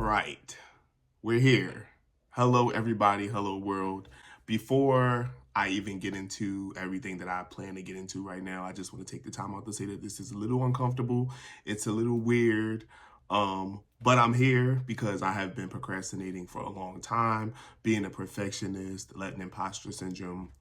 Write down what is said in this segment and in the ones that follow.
right, we're here. Hello, everybody. Hello, world. Before I even get into everything that I plan to get into right now, I just want to take the time out to say that this is a little uncomfortable. It's a little weird. But I'm here because I have been procrastinating for a long time, being a perfectionist, letting imposter syndrome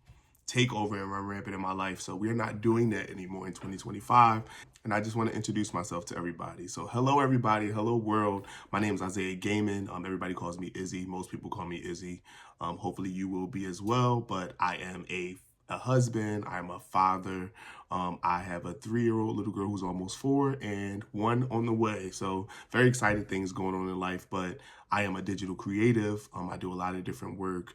take over and run rampant in my life. So we're not doing that anymore in 2025. And I just want to introduce myself to everybody. So hello, everybody. Hello, world. My name is Isaiah Gaiman. Everybody calls me Izzy. Most people call me Izzy. Hopefully you will be as well. But I am a husband. I'm a father. I have a 3-year-old little girl who's almost 4 and one on the way. So very exciting things going on in life. But I am a digital creative. I do a lot of different work,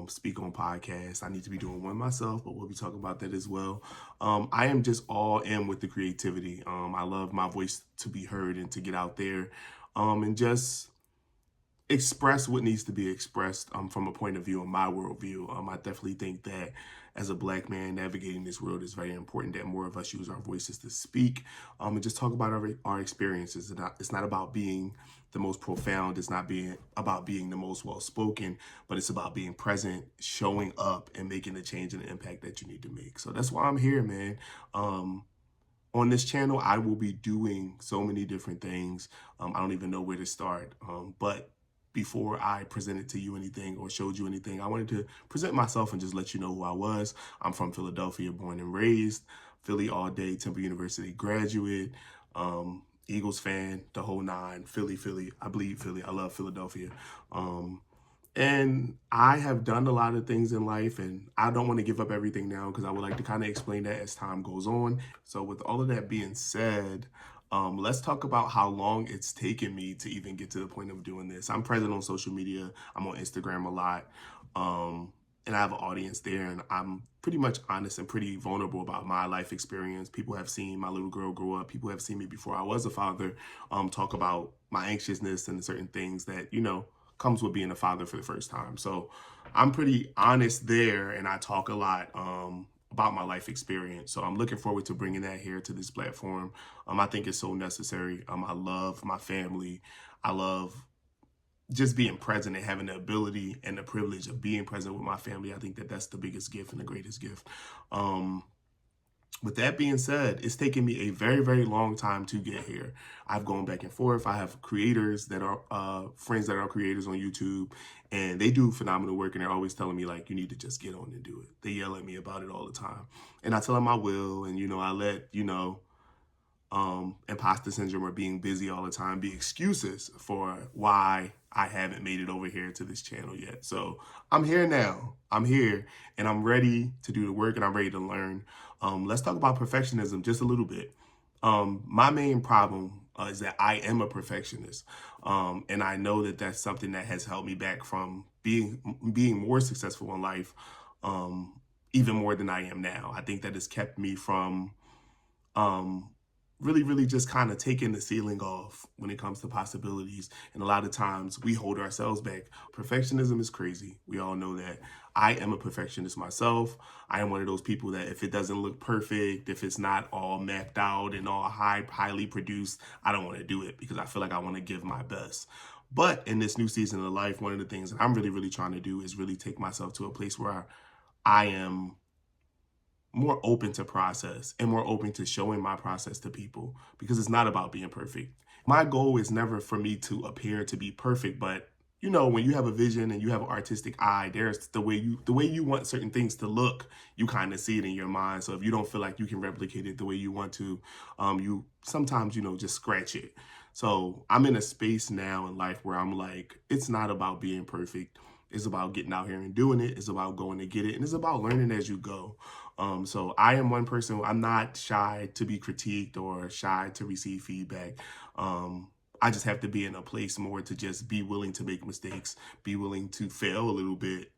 speak on podcasts. I need to be doing one myself, but we'll be talking about that as well. I am just all in with the creativity. I love my voice to be heard and to get out there and just express what needs to be expressed from a point of view of my worldview. I definitely think that as a Black man navigating this world, it's very important that more of us use our voices to speak and just talk about our experiences. It's not about being the most profound. It's not about being the most well-spoken, but it's about being present, showing up, and making the change and the impact that you need to make. So that's why I'm here, man. On this channel, I will be doing so many different things. I don't even know where to start, but before I presented to you anything or showed you anything, I wanted to present myself and just let you know who I was. I'm from Philadelphia, born and raised, Philly all day, Temple University graduate, Eagles fan, the whole nine, Philly. I bleed Philly. I love Philadelphia. And I have done a lot of things in life, and I don't want to give up everything now because I would like to kind of explain that as time goes on. So with all of that being said, let's talk about how long it's taken me to even get to the point of doing this. I'm present on social media. I'm on Instagram a lot. And I have an audience there, and I'm pretty much honest and pretty vulnerable about my life experience. People have seen my little girl grow up. People have seen me before I was a father, talk about my anxiousness and certain things that, comes with being a father for the first time. So I'm pretty honest there, and I talk a lot about my life experience. So I'm looking forward to bringing that here to this platform. I think it's so necessary. I love my family. I love just being present and having the ability and the privilege of being present with my family. I think that that's the biggest gift and the greatest gift. With that being said, it's taken me a very, very long time to get here. I've gone back and forth. I have creators that are friends that are creators on YouTube, and they do phenomenal work, and they're always telling me, like, you need to just get on and do it. They yell at me about it all the time. And I tell them I will, and, I let, imposter syndrome or being busy all the time be excuses for why I haven't made it over here to this channel yet. So I'm here now. I'm here, and I'm ready to do the work, and I'm ready to learn. Let's talk about perfectionism just a little bit. My main problem is that I am a perfectionist, and I know that that's something that has held me back from being more successful in life, even more than I am now. I think that has kept me from really just kind of taking the ceiling off when it comes to possibilities. And a lot of times we hold ourselves back. Perfectionism is crazy. We all know that. I am a perfectionist myself. I am one of those people that if it doesn't look perfect, if it's not all mapped out and all highly produced, I don't want to do it because I feel like I want to give my best. But in this new season of life, one of the things that I'm really trying to do is really take myself to a place where I am more open to process and more open to showing my process to people, because it's not about being perfect. My goal is never for me to appear to be perfect, but when you have a vision and you have an artistic eye, there's the way you want certain things to look, you kind of see it in your mind. So if you don't feel like you can replicate it the way you want to, you sometimes, just scratch it. So I'm in a space now in life where I'm like, it's not about being perfect. It's about getting out here and doing it. It's about going to get it. And it's about learning as you go. So I am one person, I'm not shy to be critiqued or shy to receive feedback. I just have to be in a place more to just be willing to make mistakes, be willing to fail a little bit,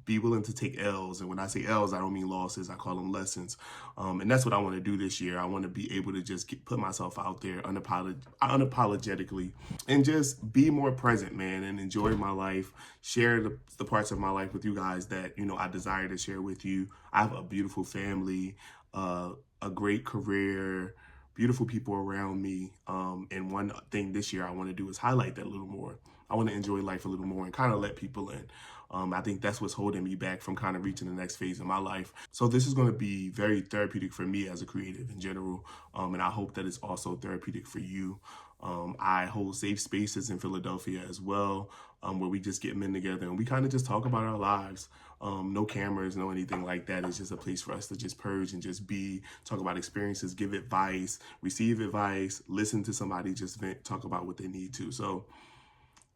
be willing to take L's. And when I say L's, I don't mean losses. I call them lessons. And that's what I want to do this year. I want to be able to just put myself out there unapologetically and just be more present, man, and enjoy my life, share the parts of my life with you guys that, I desire to share with you. I have a beautiful family, a great career, beautiful people around me. And one thing this year I want to do is highlight that a little more. I want to enjoy life a little more and kind of let people in. I think that's what's holding me back from kind of reaching the next phase of my life. So this is going to be very therapeutic for me as a creative in general. And I hope that it's also therapeutic for you. I hold safe spaces in Philadelphia as well, where we just get men together and we kind of just talk about our lives. No cameras, no anything like that. It's just a place for us to just purge and just be, talk about experiences, give advice, receive advice, listen to somebody just vent, talk about what they need to. So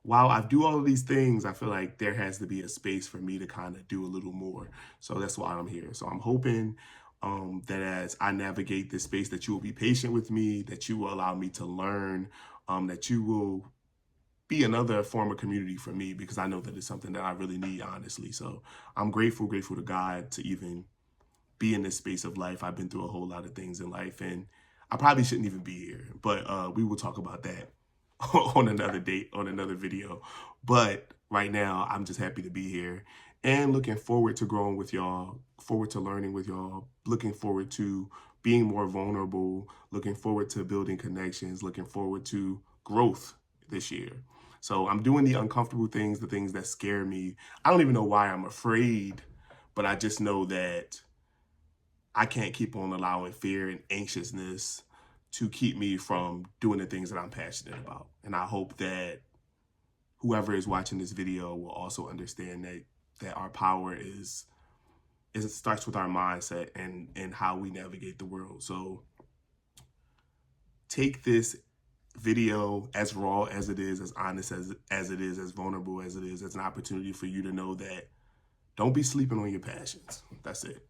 while I do all of these things, I feel like there has to be a space for me to kind of do a little more. So that's why I'm here. So I'm hoping that as I navigate this space, that you will be patient with me, that you will allow me to learn, that you will be another form of community for me, because I know that it's something that I really need, honestly. So I'm grateful to God to even be in this space of life. I've been through a whole lot of things in life, and I probably shouldn't even be here, but we will talk about that on another date, on another video. But right now, I'm just happy to be here and looking forward to growing with y'all, forward to learning with y'all, looking forward to being more vulnerable, looking forward to building connections, looking forward to growth this year. So I'm doing the uncomfortable things, the things that scare me. I don't even know why I'm afraid, but I just know that I can't keep on allowing fear and anxiousness to keep me from doing the things that I'm passionate about. And I hope that whoever is watching this video will also understand that our power is it starts with our mindset and how we navigate the world. So take this video as raw as it is, as honest as it is, as vulnerable as it is, as an opportunity for you to know that don't be sleeping on your passions. That's it.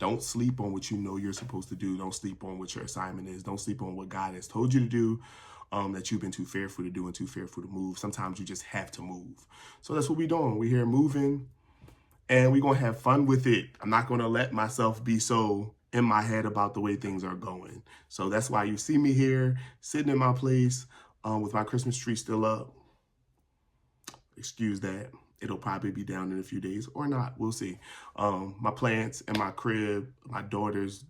Don't sleep on what you know you're supposed to do. Don't sleep on what your assignment is. Don't sleep on what God has told you to do, that you've been too fearful to do and too fearful to move. Sometimes you just have to move. So that's what we're doing. We're here moving, and we're going to have fun with it. I'm not going to let myself be so in my head about the way things are going. So that's why you see me here, sitting in my place with my Christmas tree still up. Excuse that. It'll probably be down in a few days or not. We'll see. My plants in my crib, my daughter's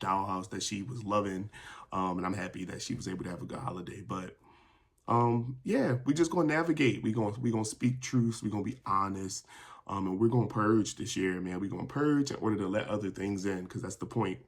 dollhouse that she was loving. And I'm happy that she was able to have a good holiday. But yeah, we just gonna navigate. We gonna speak truths. We gonna be honest. And we're gonna purge this year, man. We're gonna purge in order to let other things in, because that's the point.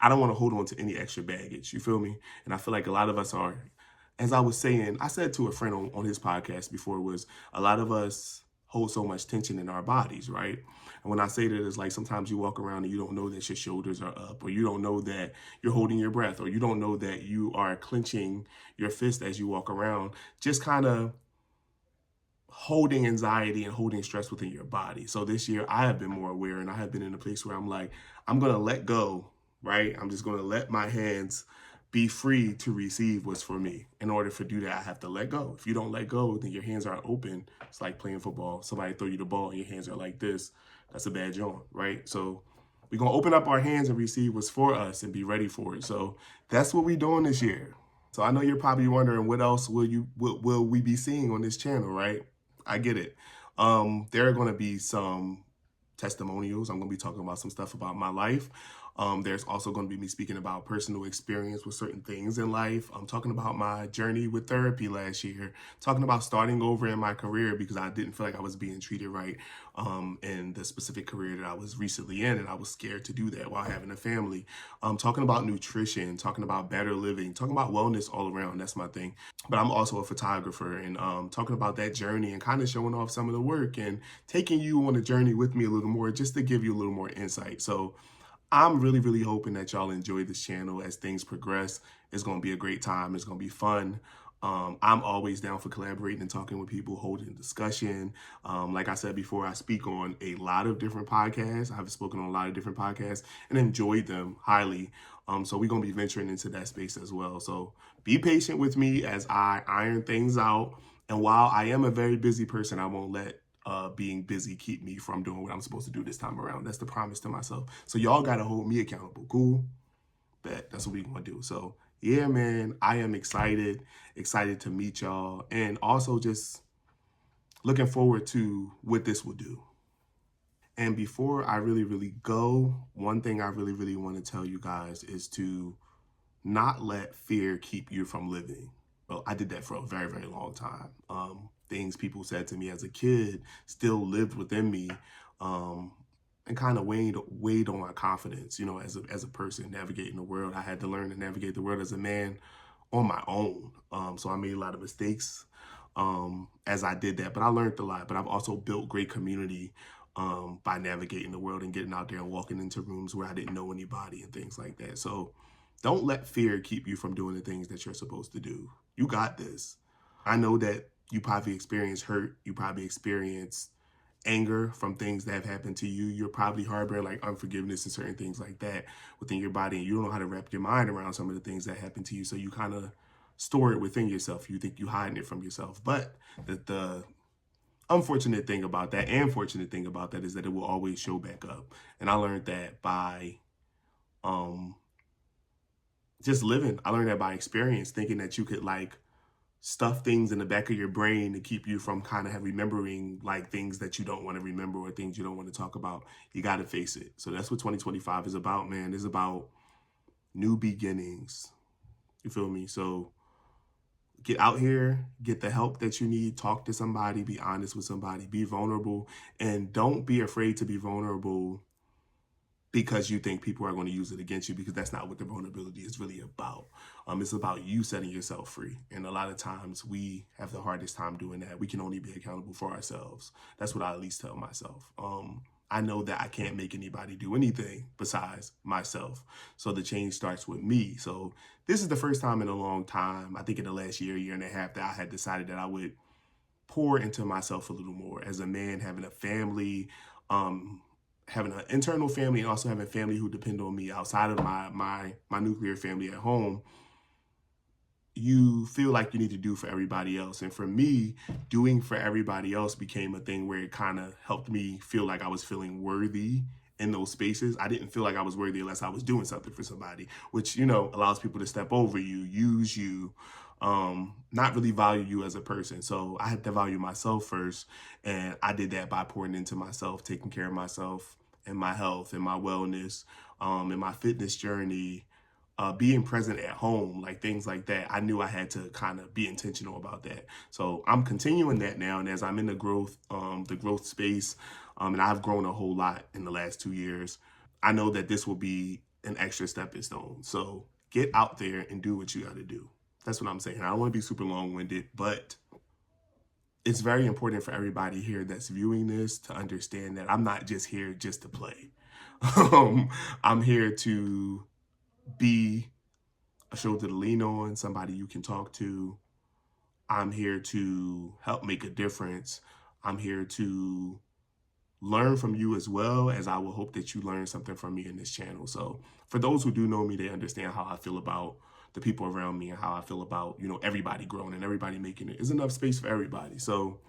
I don't want to hold on to any extra baggage. You feel me? And I feel like a lot of us are. As I was saying, I said to a friend on his podcast before, was a lot of us hold so much tension in our bodies, right? And when I say that, it's like sometimes you walk around and you don't know that your shoulders are up, or you don't know that you're holding your breath, or you don't know that you are clenching your fist as you walk around, just kind of holding anxiety and holding stress within your body. So this year I have been more aware, and I have been in a place where I'm like, I'm going to let go, right? I'm just going to let my hands be free to receive what's for me. In order to do that, I have to let go. If you don't let go, then your hands aren't open. It's like playing football. Somebody throw you the ball and your hands are like this. That's a bad joint, right? So we're going to open up our hands and receive what's for us and be ready for it. So that's what we're doing this year. So I know you're probably wondering, what else will we be seeing on this channel, right? I get it. There are going to be some testimonials. I'm going to be talking about some stuff about my life. There's also going to be me speaking about personal experience with certain things in life. I'm talking about my journey with therapy last year, talking about starting over in my career because I didn't feel like I was being treated right in the specific career that I was recently in, and I was scared to do that while having a family. Talking about nutrition, talking about better living, talking about wellness all around. That's my thing. But I'm also a photographer, and talking about that journey and kind of showing off some of the work and taking you on a journey with me a little more, just to give you a little more insight. So I'm really hoping that y'all enjoy this channel as things progress. It's going to be a great time. It's going to be fun. I'm always down for collaborating and talking with people, holding discussion. Like I said before, I speak on a lot of different podcasts. I've spoken on a lot of different podcasts and enjoyed them highly. So we're going to be venturing into that space as well. So be patient with me as I iron things out. And while I am a very busy person, I won't let being busy keep me from doing what I'm supposed to do this time around. That's the promise to myself. So y'all got to hold me accountable. Cool? That's what we going to do. So yeah, man, I am excited to meet y'all, and also just looking forward to what this will do. And before I really go, one thing I really want to tell you guys is to not let fear keep you from living. Well, I did that for a very, very long time. Things people said to me as a kid still lived within me, um, and kind of weighed on my confidence. You know, as a person navigating the world, I had to learn to navigate the world as a man on my own. So I made a lot of mistakes as I did that, but I learned a lot. But I've also built great community by navigating the world and getting out there and walking into rooms where I didn't know anybody and things like that. So don't let fear keep you from doing the things that you're supposed to do. You got this. I know that you probably experience hurt. You probably experience anger from things that have happened to you. You're probably harboring like unforgiveness and certain things like that within your body. And you don't know how to wrap your mind around some of the things that happen to you. So you kind of store it within yourself. You think you're hiding it from yourself. But the unfortunate thing about that and fortunate thing about that is that it will always show back up. And I learned that by um just living. I learned that by experience, thinking that you could like stuff things in the back of your brain to keep you from kind of remembering like things that you don't want to remember or things you don't want to talk about. You got to face it. So that's what 2025 is about, man. It's about new beginnings. You feel me? So get out here, get the help that you need, talk to somebody, be honest with somebody, be vulnerable, and don't be afraid to be vulnerable because you think people are going to use it against you, because that's not what the vulnerability is really about. It's about you setting yourself free. And a lot of times we have the hardest time doing that. We can only be accountable for ourselves. That's what I at least tell myself. I know that I can't make anybody do anything besides myself. So the change starts with me. So this is the first time in a long time, I think in the last year and a half, that I had decided that I would pour into myself a little more as a man, having a family, having an internal family, and also having family who depend on me outside of my nuclear family at home. You feel like you need to do for everybody else. And for me, doing for everybody else became a thing where it kind of helped me feel like I was feeling worthy in those spaces. I didn't feel like I was worthy unless I was doing something for somebody, which, you know, allows people to step over you, use you, not really value you as a person. So I had to value myself first. And I did that by pouring into myself, taking care of myself and my health and my wellness, and my fitness journey, being present at home, like things like that. I knew I had to kind of be intentional about that. So I'm continuing that now. And as I'm in the growth space, and I've grown a whole lot in the last 2 years, I know that this will be an extra stepping stone. So get out there and do what you got to do. That's what I'm saying. I don't want to be super long-winded, but it's very important for everybody here that's viewing this to understand that I'm not just here just to play. I'm here to be a shoulder to lean on, somebody you can talk to. I'm here to help make a difference. I'm here to learn from you as well, as I will hope that you learn something from me in this channel. So for those who do know me, they understand how I feel about the people around me and how I feel about, you know, everybody growing and everybody making it. There's enough space for everybody. So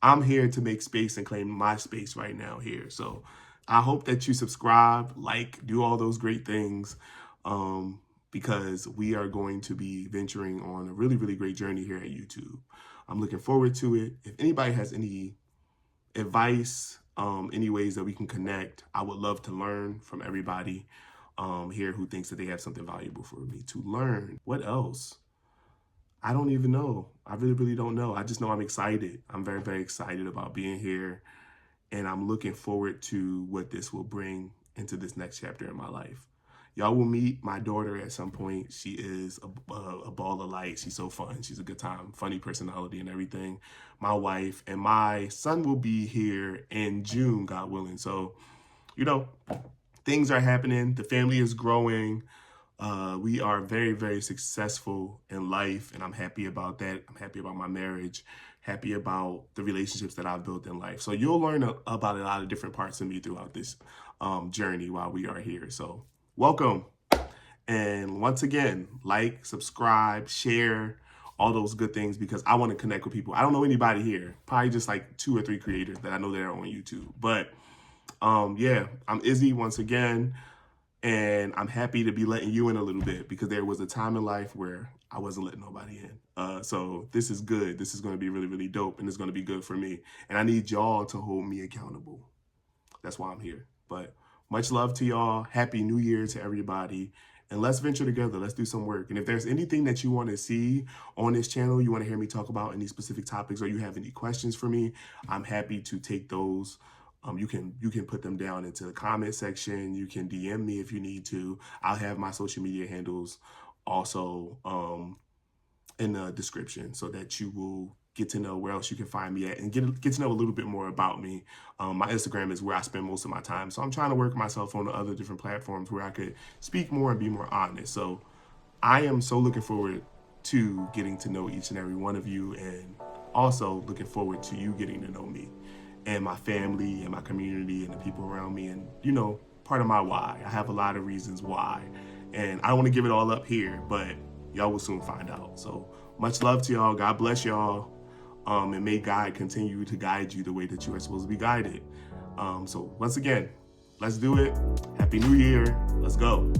I'm here to make space and claim my space right now here. So I hope that you subscribe, like, do all those great things, because we are going to be venturing on a really, really great journey here at YouTube. I'm looking forward to it. If anybody has any advice, any ways that we can connect, I would love to learn from everybody here who thinks that they have something valuable for me to learn. What else? I don't even know. I really, really don't know. I just know I'm excited. I'm very, very excited about being here. And I'm looking forward to what this will bring into this next chapter in my life. Y'all will meet my daughter at some point. She is a ball of light. She's so fun. She's a good time, funny personality and everything. My wife and my son will be here in June, God willing. So, you know, things are happening. The family is growing. We are very, very successful in life, and I'm happy about that. I'm happy about my marriage, happy about the relationships that I've built in life. So you'll learn about a lot of different parts of me throughout this journey while we are here. So welcome. And once again, like, subscribe, share, all those good things, because I want to connect with people. I don't know anybody here, probably just like 2 or 3 creators that I know that are on YouTube. But yeah, I'm Izzy once again. And I'm happy to be letting you in a little bit, because there was a time in life where I wasn't letting nobody in. So this is good. This is going to be really, really dope, and it's going to be good for me. And I need y'all to hold me accountable. That's why I'm here. But much love to y'all. Happy New Year to everybody. and let's venture together. Let's do some work. And if there's anything that you want to see on this channel, you want to hear me talk about any specific topics, or you have any questions for me, I'm happy to take those. You can put them down into the comment section. You can DM me if you need to. I'll have my social media handles also in the description, so that you will get to know where else you can find me at, and get to know a little bit more about me. My Instagram is where I spend most of my time, so I'm trying to work myself on the other different platforms where I could speak more and be more honest. So I am so looking forward to getting to know each and every one of you, and also looking forward to you getting to know me and my family and my community and the people around me, and part of my why. I have a lot of reasons why, and I don't want to give it all up here, but y'all will soon find out. So much love to y'all. God bless y'all. And may God continue to guide you the way that you are supposed to be guided. So once again, let's do it. Happy New Year. Let's go.